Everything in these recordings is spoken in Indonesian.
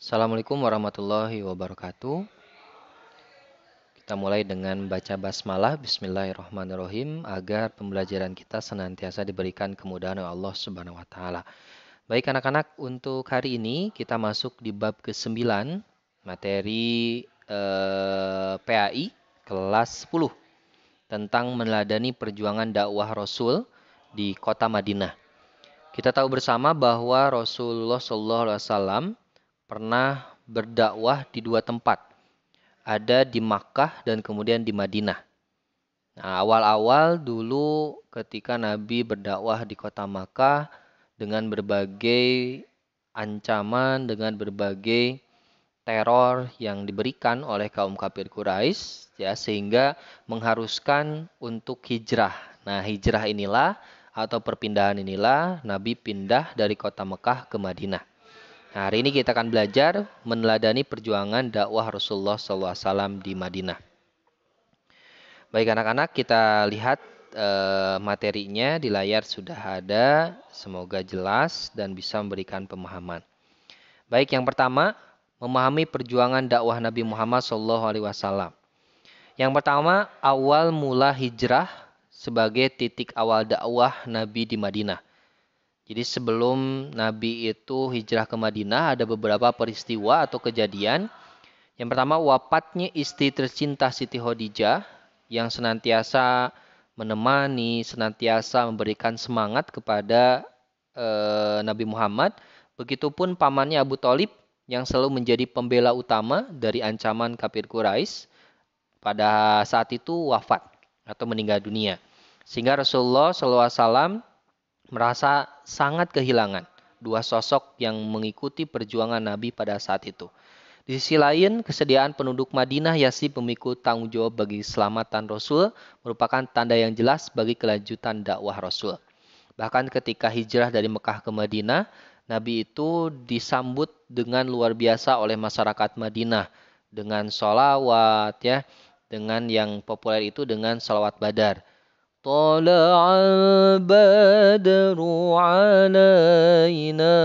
Assalamualaikum warahmatullahi wabarakatuh. Kita mulai dengan baca basmalah Bismillahirrahmanirrahim agar pembelajaran kita senantiasa diberikan kemudahan oleh Allah Subhanahu wa taala. Baik anak-anak, untuk hari ini kita masuk di bab ke-9 materi PAI kelas 10 tentang meneladani perjuangan dakwah Rasul di kota Madinah. Kita tahu bersama bahwa Rasulullah SAW pernah berdakwah di dua tempat, ada di Makkah dan kemudian di Madinah. Nah, awal-awal dulu ketika Nabi berdakwah di kota Makkah dengan berbagai ancaman, dengan berbagai teror yang diberikan oleh kaum kafir Quraisy, ya, sehingga mengharuskan untuk hijrah. Nah, hijrah inilah atau perpindahan inilah Nabi pindah dari kota Mekah ke Madinah. Nah, hari ini kita akan belajar meneladani perjuangan dakwah Rasulullah SAW di Madinah. Baik anak-anak, kita lihat materinya di layar sudah ada. Semoga jelas dan bisa memberikan pemahaman. Baik, yang pertama, memahami perjuangan dakwah Nabi Muhammad SAW. Yang pertama, awal mula hijrah sebagai titik awal dakwah Nabi di Madinah. Jadi sebelum Nabi itu hijrah ke Madinah ada beberapa peristiwa atau kejadian. Yang pertama, wafatnya istri tercinta Siti Khadijah yang senantiasa menemani, senantiasa memberikan semangat kepada Nabi Muhammad. Begitupun pamannya Abu Thalib yang selalu menjadi pembela utama dari ancaman kafir Quraisy pada saat itu wafat atau meninggal dunia. Sehingga Rasulullah SAW merasa sangat kehilangan dua sosok yang mengikuti perjuangan Nabi pada saat itu. Di sisi lain, kesediaan penduduk Madinah Yasrib memikul tanggung jawab bagi keselamatan Rasul merupakan tanda yang jelas bagi kelanjutan dakwah Rasul. Bahkan ketika hijrah dari Mekah ke Madinah, Nabi itu disambut dengan luar biasa oleh masyarakat Madinah dengan sholawat, ya, dengan yang populer itu dengan sholawat Badar. طلع البدر علينا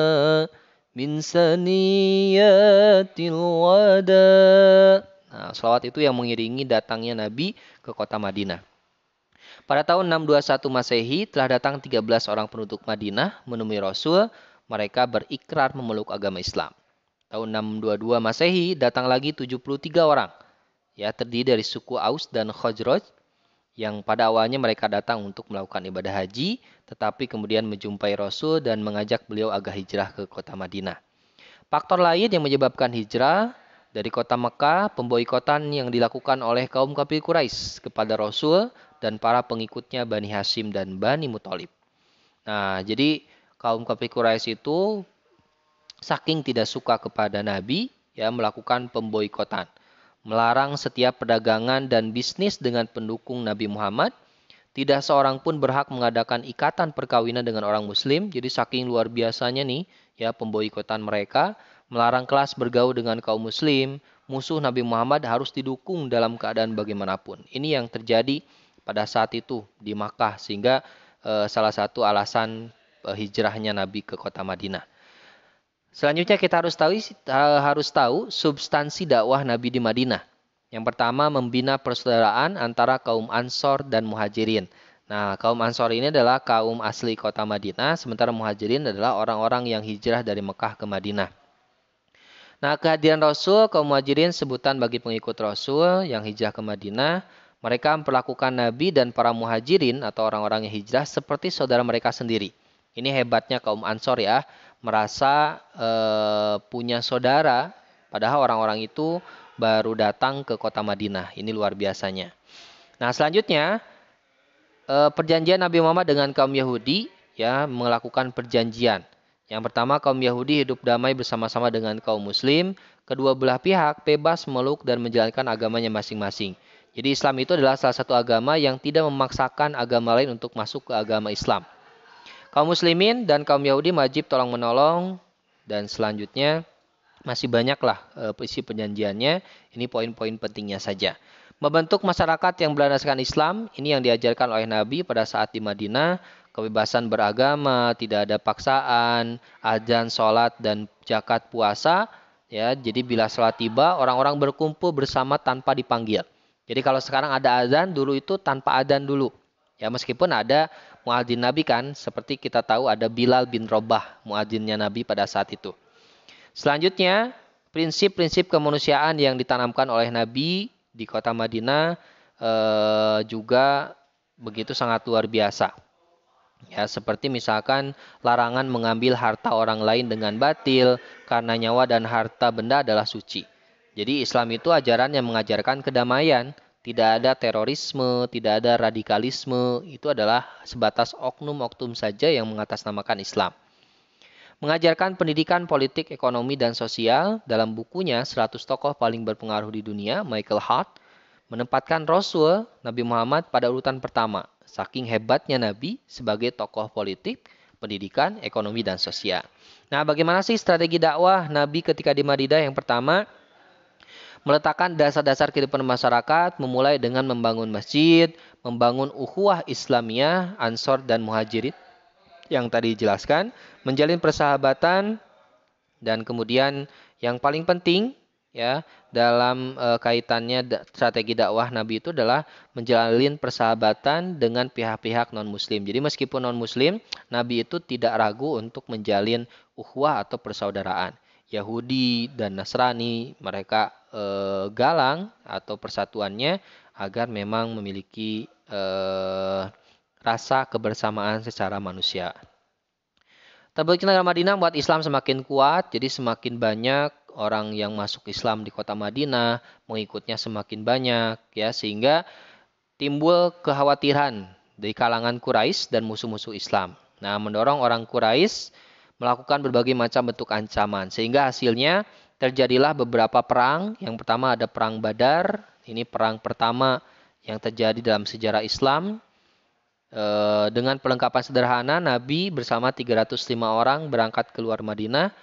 من ثنيات الوداع. Nah, salawat itu yang mengiringi datangnya Nabi ke kota Madinah. Pada tahun 621 Masehi telah datang 13 orang penduduk Madinah menemui Rasul. Mereka berikrar memeluk agama Islam. Tahun 622 Masehi datang lagi 73 orang. Ya, terdiri dari suku Aus dan Khazraj, yang pada awalnya mereka datang untuk melakukan ibadah haji, tetapi kemudian menjumpai Rasul dan mengajak beliau agar hijrah ke kota Madinah. Faktor lain yang menyebabkan hijrah dari kota Mekah, pemboikotan yang dilakukan oleh kaum kafir Quraisy kepada Rasul dan para pengikutnya Bani Hashim dan Bani Muthalib. Nah, jadi kaum kafir Quraisy itu saking tidak suka kepada Nabi, ya, melakukan pemboikotan, melarang setiap perdagangan dan bisnis dengan pendukung Nabi Muhammad. Tidak seorang pun berhak mengadakan ikatan perkawinan dengan orang Muslim. Jadi saking luar biasanya nih, ya, pemboikotan mereka, melarang kelas bergaul dengan kaum Muslim. Musuh Nabi Muhammad harus didukung dalam keadaan bagaimanapun. Ini yang terjadi pada saat itu di Makkah, sehingga salah satu alasan hijrahnya Nabi ke kota Madinah. Selanjutnya kita harus tahu substansi dakwah Nabi di Madinah. Yang pertama, membina persaudaraan antara kaum Ansor dan Muhajirin. Nah, kaum Ansor ini adalah kaum asli kota Madinah, sementara Muhajirin adalah orang-orang yang hijrah dari Mekah ke Madinah. Nah, kehadiran Rasul, kaum Muhajirin sebutan bagi pengikut Rasul yang hijrah ke Madinah. Mereka memperlakukan Nabi dan para Muhajirin atau orang-orang yang hijrah seperti saudara mereka sendiri. Ini hebatnya kaum Ansor, ya, merasa punya saudara, padahal orang-orang itu baru datang ke kota Madinah. Ini luar biasanya. Nah, selanjutnya perjanjian Nabi Muhammad dengan kaum Yahudi, ya, melakukan perjanjian. Yang pertama, kaum Yahudi hidup damai bersama-sama dengan kaum Muslim. Kedua belah pihak bebas memeluk dan menjalankan agamanya masing-masing. Jadi Islam itu adalah salah satu agama yang tidak memaksakan agama lain untuk masuk ke agama Islam. Kaum Muslimin dan kaum Yahudi wajib tolong-menolong, dan selanjutnya masih banyaklah isi perjanjiannya. Ini poin-poin pentingnya saja. Membentuk masyarakat yang berlandaskan Islam, ini yang diajarkan oleh Nabi pada saat di Madinah. Kebebasan beragama, tidak ada paksaan, azan, sholat, dan zakat puasa Ya, jadi bila sholat tiba, orang-orang berkumpul bersama tanpa dipanggil. Jadi kalau sekarang ada azan, dulu itu tanpa azan dulu. Ya, meskipun ada muadzin Nabi kan, seperti kita tahu ada Bilal bin Rabah, muadzinnya Nabi pada saat itu. Selanjutnya, prinsip-prinsip kemanusiaan yang ditanamkan oleh Nabi di kota Madinah juga begitu sangat luar biasa. Ya, seperti misalkan larangan mengambil harta orang lain dengan batil karena nyawa dan harta benda adalah suci. Jadi Islam itu ajaran yang mengajarkan kedamaian, tidak ada terorisme, tidak ada radikalisme, itu adalah sebatas oknum-oknum saja yang mengatasnamakan Islam. Mengajarkan pendidikan politik, ekonomi, dan sosial dalam bukunya 100 tokoh paling berpengaruh di dunia, Michael Hart menempatkan Rasul Nabi Muhammad pada urutan pertama. Saking hebatnya Nabi sebagai tokoh politik, pendidikan, ekonomi, dan sosial. Nah, bagaimana sih strategi dakwah Nabi ketika di Madinah? Yang pertama, meletakkan dasar-dasar kehidupan masyarakat, memulai dengan membangun masjid, membangun ukhuwah Islamiyah, Ansor, dan Muhajirin yang tadi dijelaskan, menjalin persahabatan, dan kemudian yang paling penting ya dalam kaitannya strategi dakwah Nabi itu adalah menjalin persahabatan dengan pihak-pihak non-muslim. Jadi meskipun non-muslim, Nabi itu tidak ragu untuk menjalin ukhuwah atau persaudaraan. Yahudi dan Nasrani mereka galang atau persatuannya agar memang memiliki rasa kebersamaan secara manusia. Terbentuknya Madinah membuat Islam semakin kuat, jadi semakin banyak orang yang masuk Islam di kota Madinah, mengikutnya semakin banyak, ya sehingga timbul kekhawatiran dari kalangan Quraisy dan musuh-musuh Islam. Nah, mendorong orang Quraisy melakukan berbagai macam bentuk ancaman, sehingga hasilnya terjadilah beberapa perang. Yang pertama ada perang Badar, ini perang pertama yang terjadi dalam sejarah Islam. Dengan perlengkapan sederhana, Nabi bersama 305 orang berangkat keluar Madinah,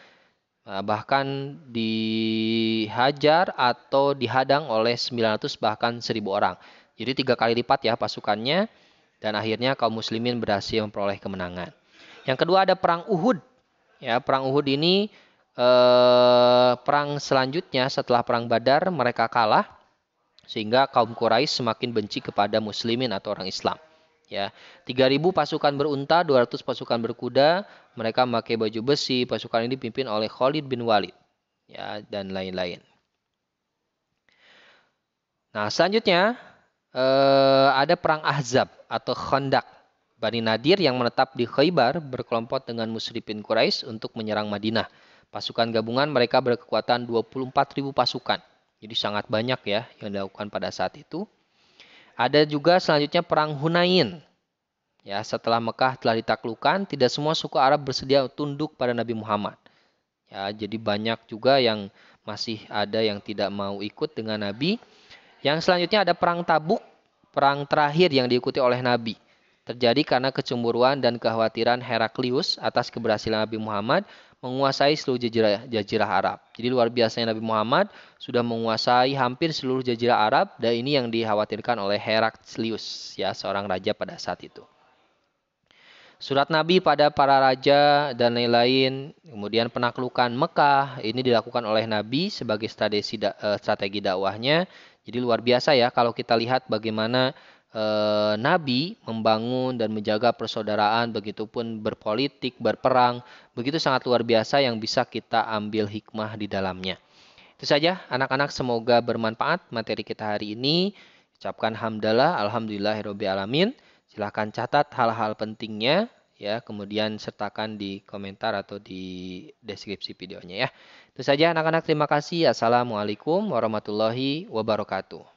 bahkan dihajar atau dihadang oleh 900 bahkan 1.000 orang. Jadi 3 kali lipat ya pasukannya, dan akhirnya kaum muslimin berhasil memperoleh kemenangan. Yang kedua ada perang Uhud. Ya, perang Uhud ini perang selanjutnya setelah perang Badar mereka kalah, sehingga kaum Quraisy semakin benci kepada muslimin atau orang Islam. Ya, 3.000 pasukan berunta, 200 pasukan berkuda, mereka memakai baju besi, pasukan ini dipimpin oleh Khalid bin Walid, ya, dan lain-lain. Nah, selanjutnya ada perang Ahzab atau Khandaq. Bani Nadir yang menetap di Khaybar berkelompok dengan musyrikin Quraisy untuk menyerang Madinah. Pasukan gabungan mereka berkekuatan 24.000 pasukan. Jadi sangat banyak ya yang dilakukan pada saat itu. Ada juga selanjutnya perang Hunain. Ya, setelah Mekah telah ditaklukkan, tidak semua suku Arab bersedia tunduk pada Nabi Muhammad. Ya, jadi banyak juga yang masih ada yang tidak mau ikut dengan Nabi. Yang selanjutnya ada perang Tabuk, perang terakhir yang diikuti oleh Nabi. Terjadi karena kecemburuan dan kekhawatiran Heraklius atas keberhasilan Nabi Muhammad menguasai seluruh jazirah Arab. Jadi luar biasanya Nabi Muhammad sudah menguasai hampir seluruh jazirah Arab, dan ini yang dikhawatirkan oleh Heraklius, ya, seorang raja pada saat itu. Surat Nabi pada para raja dan lain-lain, kemudian penaklukan Mekah, ini dilakukan oleh Nabi sebagai strategi dakwahnya. Jadi luar biasa ya kalau kita lihat bagaimana Nabi membangun dan menjaga persaudaraan, begitupun berpolitik, berperang, begitu sangat luar biasa yang bisa kita ambil hikmah di dalamnya. Itu saja anak-anak, semoga bermanfaat materi kita hari ini. Ucapkan hamdalah, alhamdulillahirabbil alamin. Silahkan catat hal-hal pentingnya ya, kemudian sertakan di komentar atau di deskripsi videonya ya. Itu saja anak-anak, terima kasih. Assalamualaikum warahmatullahi wabarakatuh.